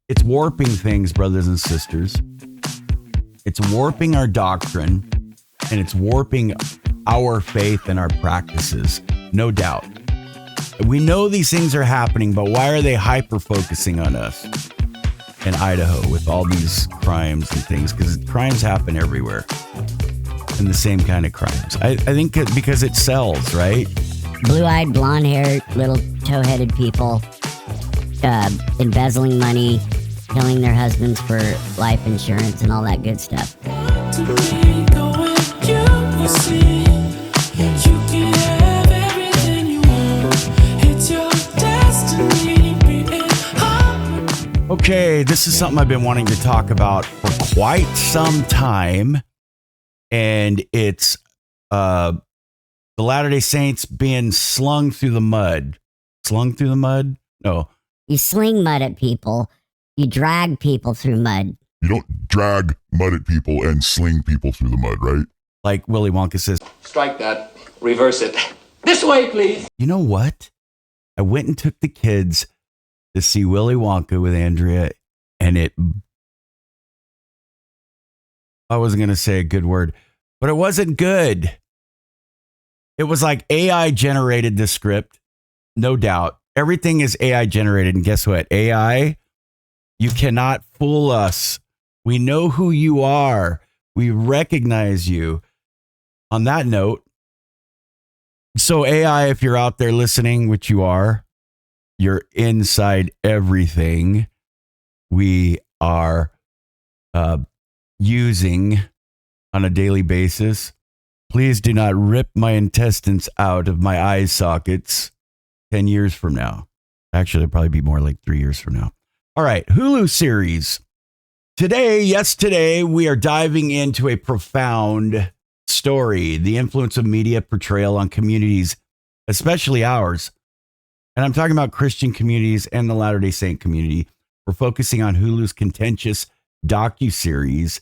It's warping things, brothers and sisters. It's warping our doctrine, and it's warping our faith and our practices, no doubt. We know these things are happening, but why are they hyper-focusing on us in Idaho with all these crimes and things? Because crimes happen everywhere, and the same kind of crimes. I think because it sells, right? Blue-eyed, blonde-haired, little toe-headed people embezzling money, killing their husbands for life insurance and all that good stuff. Okay, this is something I've been wanting to talk about for quite some time, and it's the Latter-day Saints being slung through the mud. Slung through the mud? No. You sling mud at people. You drag people through mud. You don't drag mud at people and sling people through the mud, right? Like Willy Wonka says, strike that, reverse it. This way, please. You know what? I went and took the kids to see Willy Wonka with Andrea, and I wasn't going to say a good word, but it wasn't good. It was like AI generated the script, no doubt. Everything is AI generated, and guess what? AI, you cannot fool us. We know who you are. We recognize you. On that note, so AI, if you're out there listening, which you are, you're inside everything we are using on a daily basis. Please do not rip my intestines out of my eye sockets 10 years from now. Actually, it'll probably be more like 3 years from now. All right, Hulu series. Today, we are diving into a profound story, the influence of media portrayal on communities, especially ours. And I'm talking about Christian communities and the Latter-day Saint community. We're focusing on Hulu's contentious docuseries,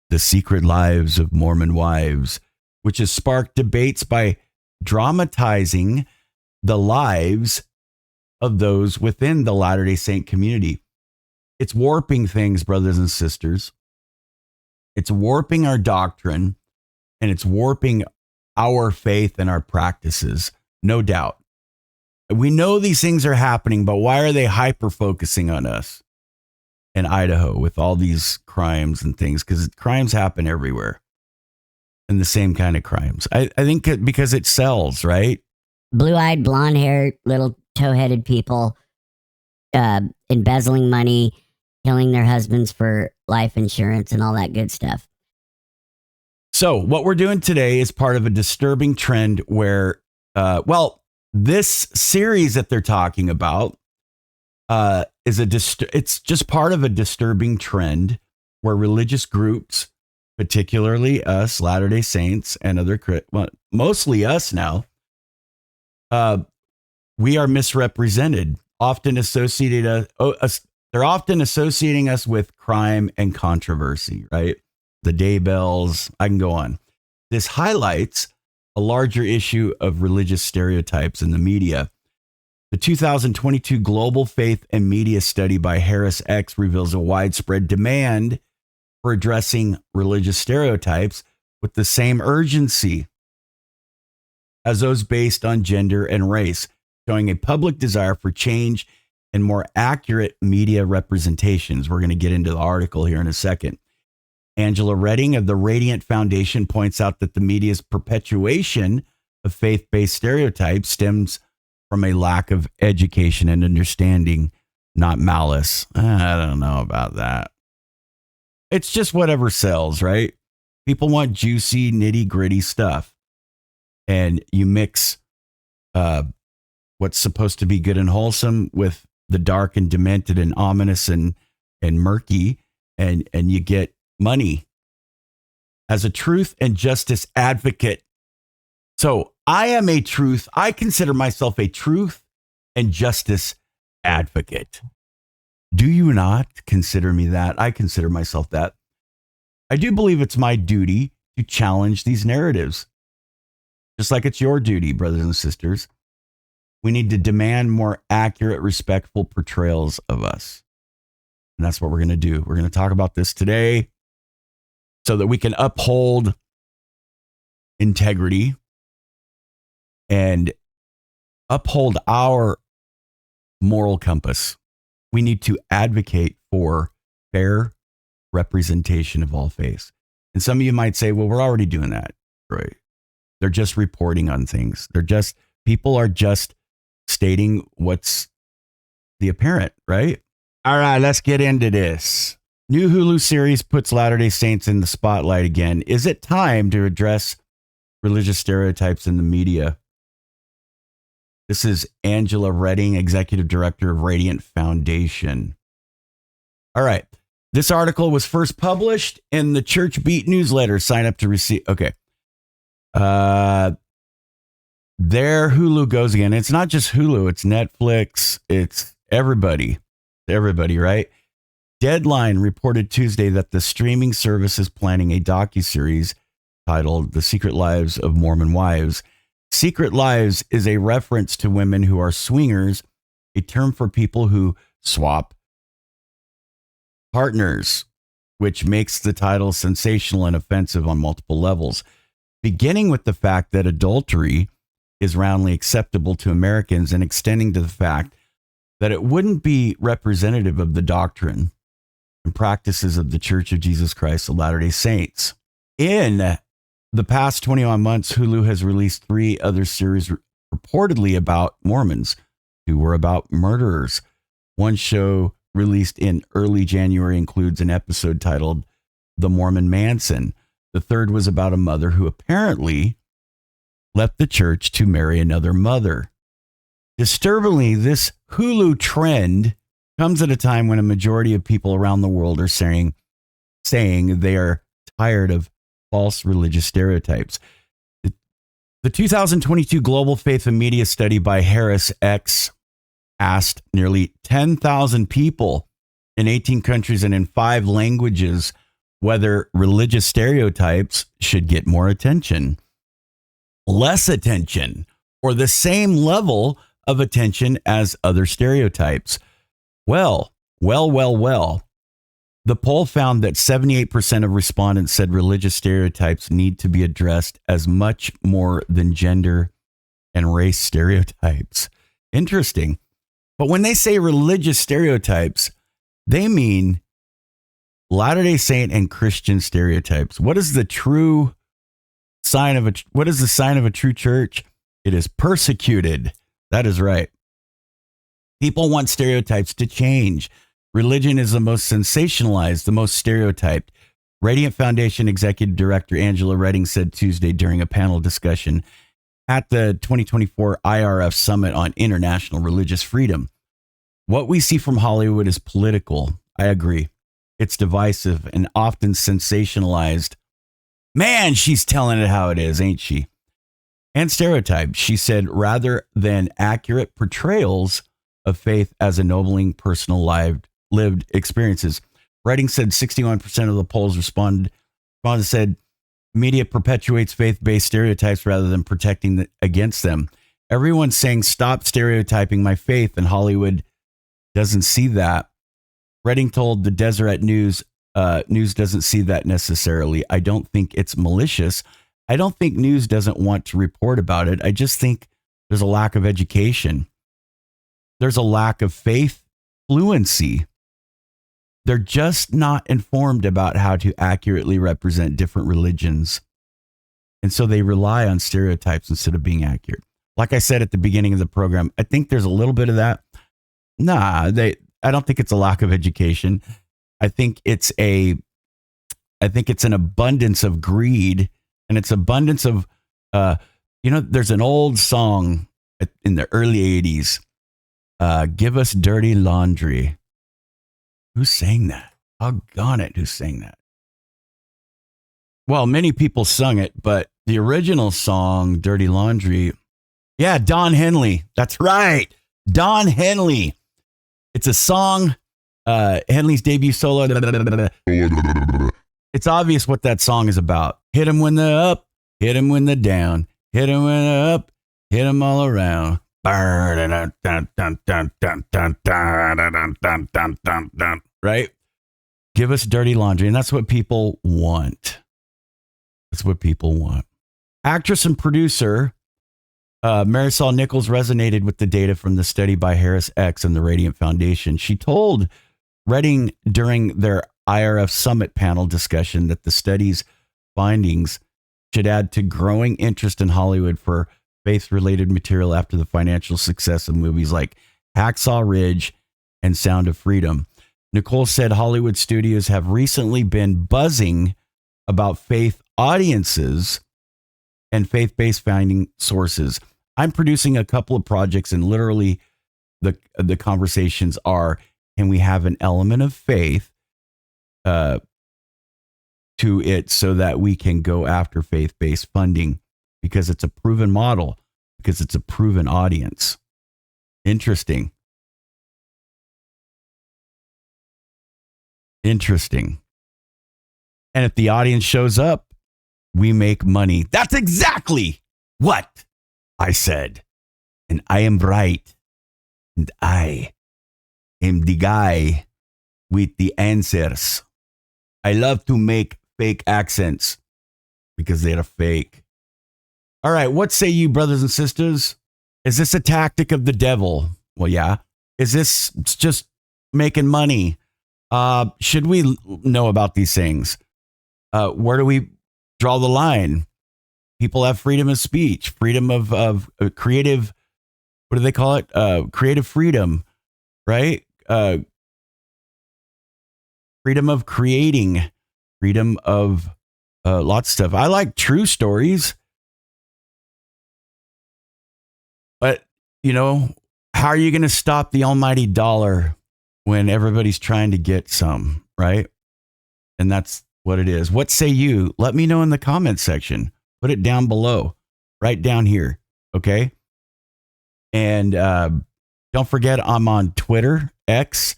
The Secret Lives of Mormon Wives, which has sparked debates by dramatizing the lives of those within the Latter-day Saint community. It's warping things, brothers and sisters. It's warping our doctrine, and it's warping our faith and our practices, no doubt. We know these things are happening, but why are they hyper-focusing on us in Idaho with all these crimes and things? Because crimes happen everywhere, and the same kind of crimes. I think because it sells, right? Blue-eyed, blonde-haired, little toe-headed people embezzling money, killing their husbands for life insurance and all that good stuff. So what we're doing today is part of a disturbing trend where, this series that they're talking about it's just part of a disturbing trend where religious groups, particularly us, Latter-day Saints, and mostly us now, we are misrepresented. They're often associating us with crime and controversy, right? The Daybells, I can go on. This highlights a larger issue of religious stereotypes in the media. The 2022 Global Faith and Media Study by Harris X reveals a widespread demand for addressing religious stereotypes with the same urgency as those based on gender and race, showing a public desire for change and more accurate media representations. We're going to get into the article here in a second. Angela Redding of the Radiant Foundation points out that the media's perpetuation of faith-based stereotypes stems from a lack of education and understanding, not malice. I don't know about that. It's just whatever sells, right? People want juicy, nitty-gritty stuff. And you mix what's supposed to be good and wholesome with the dark and demented and ominous and murky, and you get money. As a truth and justice advocate, so I consider myself a truth and justice advocate. Do you not consider me that? I consider myself that. I do believe it's my duty to challenge these narratives, just like it's your duty, brothers and sisters. We need to demand more accurate, respectful portrayals of us. And that's what we're going to do. We're going to talk about this today so that we can uphold integrity and uphold our moral compass. We need to advocate for fair representation of all faiths. And some of you might say, well, we're already doing that, right? They're just reporting on things. People are just stating what's the apparent, right? All right, let's get into this. New Hulu series puts Latter-day Saints in the spotlight again. Is it time to address religious stereotypes in the media? This is Angela Redding, Executive Director of Radiant Foundation. All right. This article was first published in the Church Beat newsletter. Sign up to receive. Okay. There Hulu goes again. It's not just Hulu. It's Netflix. It's everybody. Everybody, right? Deadline reported Tuesday that the streaming service is planning a docuseries titled The Secret Lives of Mormon Wives. Secret Lives is a reference to women who are swingers, a term for people who swap partners, which makes the title sensational and offensive on multiple levels, beginning with the fact that adultery is roundly acceptable to Americans and extending to the fact that it wouldn't be representative of the doctrine and practices of the Church of Jesus Christ of Latter-day Saints. In the past 21 months, Hulu has released 3 other series reportedly about Mormons who were about murderers. One show released in early January includes an episode titled The Mormon Manson. The third was about a mother who apparently left the church to marry another mother. Disturbingly, this Hulu trend comes at a time when a majority of people around the world are saying they are tired of false religious stereotypes. The 2022 Global Faith and Media study by Harris X asked nearly 10,000 people in 18 countries and in 5 languages whether religious stereotypes should get more attention, less attention, or the same level of attention as other stereotypes. Well. The poll found that 78% of respondents said religious stereotypes need to be addressed as much more than gender and race stereotypes. Interesting. But when they say religious stereotypes, they mean Latter-day Saint and Christian stereotypes. What is the sign of a true church? It is persecuted. That is right. People want stereotypes to change. Religion is the most sensationalized, the most stereotyped. Radiant Foundation Executive Director Angela Redding said Tuesday during a panel discussion at the 2024 IRF Summit on International Religious Freedom. What we see from Hollywood is political. I agree. It's divisive and often sensationalized. Man, she's telling it how it is, ain't she? And stereotyped, she said, rather than accurate portrayals of faith as ennobling personal lived experiences. Redding said 61% of the polls responded said media perpetuates faith-based stereotypes rather than protecting against them. Everyone's saying stop stereotyping my faith, and Hollywood doesn't see that. Redding told the Deseret News, news doesn't see that necessarily. I don't think it's malicious. I don't think news doesn't want to report about it. I just think there's a lack of education. There's a lack of faith fluency. They're just not informed about how to accurately represent different religions. And so they rely on stereotypes instead of being accurate. Like I said at the beginning of the program, I think there's a little bit of that. I don't think it's a lack of education. I think it's an abundance of greed, and it's abundance of, there's an old song in the early 80s, Give Us Dirty Laundry. Who sang that? Doggone it, who sang that? Well, many people sung it, but the original song, Dirty Laundry, yeah, Don Henley. That's right. Don Henley. It's a song, Henley's debut solo. It's obvious what that song is about. Hit 'em when they're up, hit 'em when they're down, hit 'em when they're up, hit 'em all around. right? Give us dirty laundry. And that's what people want. That's what people want. Actress and producer Marisol Nichols resonated with the data from the study by Harris X and the Radiant Foundation. She told Redding during their IRF Summit panel discussion that the study's findings should add to growing interest in Hollywood for faith-related material after the financial success of movies like Hacksaw Ridge and Sound of Freedom. Nicole said Hollywood studios have recently been buzzing about faith audiences and faith-based finding sources. I'm producing a couple of projects, and literally the conversations are, can we have an element of faith to it so that we can go after faith-based funding, because it's a proven model, because it's a proven audience. Interesting. And if the audience shows up, we make money. That's exactly what I said. And I am right. And I am the guy with the answers. I love to make fake accents because they're fake. All right, what say you, brothers and sisters? Is this a tactic of the devil? Well, yeah. Is this just making money? Should we know about these things? Where do we draw the line? People have freedom of speech, freedom of creative, what do they call it? Creative freedom, right? Freedom of creating, freedom of lots of stuff. I like true stories. But, how are you going to stop the almighty dollar when everybody's trying to get some, right? And that's what it is. What say you? Let me know in the comments section. Put it down below, right down here. Okay. And don't forget, I'm on Twitter, X.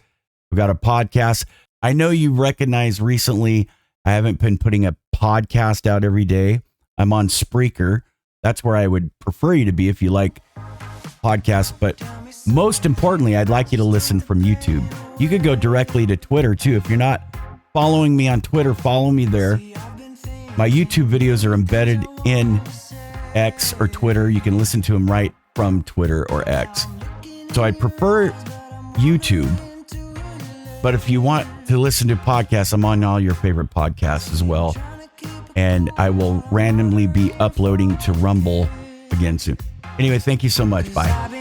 We've got a podcast. I know you recognize recently, I haven't been putting a podcast out every day. I'm on Spreaker. That's where I would prefer you to be if you like podcasts. But most importantly, I'd like you to listen from YouTube. You could go directly to Twitter too. If you're not following me on Twitter, follow me there. My YouTube videos are embedded in X or Twitter. You can listen to them right from Twitter or X. So I prefer YouTube. But if you want to listen to podcasts, I'm on all your favorite podcasts as well. And I will randomly be uploading to Rumble again soon. Anyway, thank you so much. Bye.